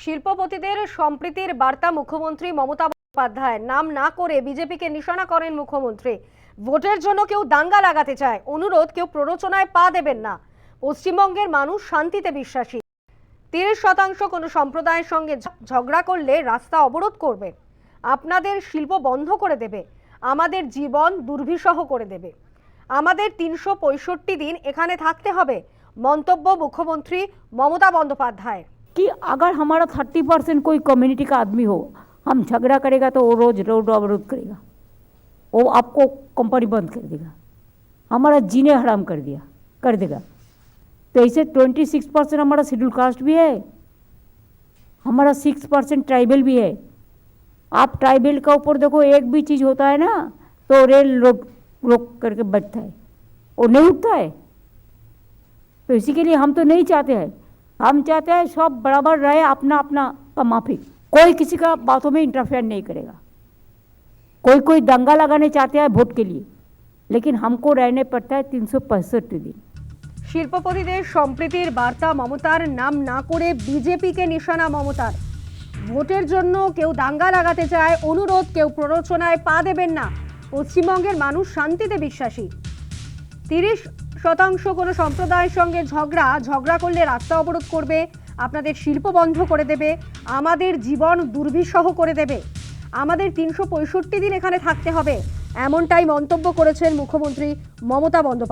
শিল্পপতিদের সম্প্রীতির বার্তা মুখ্যমন্ত্রী মমতা বন্দ্যোপাধ্যায়। নাম না করে বিজেপিকে নিশানা করেন মুখ্যমন্ত্রী। ভোটের জন্য কেউ দাঙ্গা লাগাতে চায়, অনুরোধ কেউ প্ররোচনায় পা দেবেন না। পশ্চিমবঙ্গের মানুষ শান্তিতে বিশ্বাসী। 30% কোনো সম্প্রদায়ের সঙ্গে ঝগড়া করলে রাস্তা অবরোধ করবে, আপনাদের শিল্প বন্ধ করে দেবে, আমাদের জীবন দুর্বিষহ করে দেবে, আমাদের 365 দিন এখানে থাকতে হবে। মন্তব্য মুখ্যমন্ত্রী মমতা বন্দ্যোপাধ্যায়। कि अगर हमारा 30% कोई कम्युनिटी का आदमी हो, हम झगड़ा करेगा तो वो रोज रोड अवरोध करेगा, वो आपको कंपनी बंद कर देगा, हमारा जीने हराम कर देगा। तो ऐसे 26% हमारा शेड्यूल कास्ट भी है, हमारा 6% ट्राइबल भी है। आप ट्राइबल का ऊपर देखो, एक भी चीज़ होता है ना तो रेल रोक करके बैठता है, वो नहीं उठता है। तो इसी के लिए हम तो नहीं चाहते हैं, हम चाहते हैं सब बराबर रहे, अपना अपना का माफी, कोई किसी का बातों में इंटरफेयर नहीं करेगा। कोई दंगा लगाने चाहते हैं वोट के लिए, लेकिन हमको रहने पड़ता है 365 दिन। শিল্পপতিদের সম্প্রীতির বার্তা মমতার। নাম না করে বিজেপিকে নিশানা মমতার। ভোটের জন্য কেউ দাঙ্গা লাগাতে চায়, অনুরোধ কেউ প্ররোচনায় পা দেবেন না। পশ্চিমবঙ্গের মানুষ শান্তিতে বিশ্বাসী। 30% কোনো সম্প্রদায়ের সঙ্গে ঝগড়া করলে রাস্তা অবরোধ করবে, আপনাদের শিল্প বন্ধ করে দেবে, আমাদের জীবন দুর্বিষহ করে দেবে, আমাদের 365 দিন এখানে থাকতে হবে। এমনটাই মন্তব্য করেছেন মুখ্যমন্ত্রী মমতা বন্দ্যোপাধ্যায়।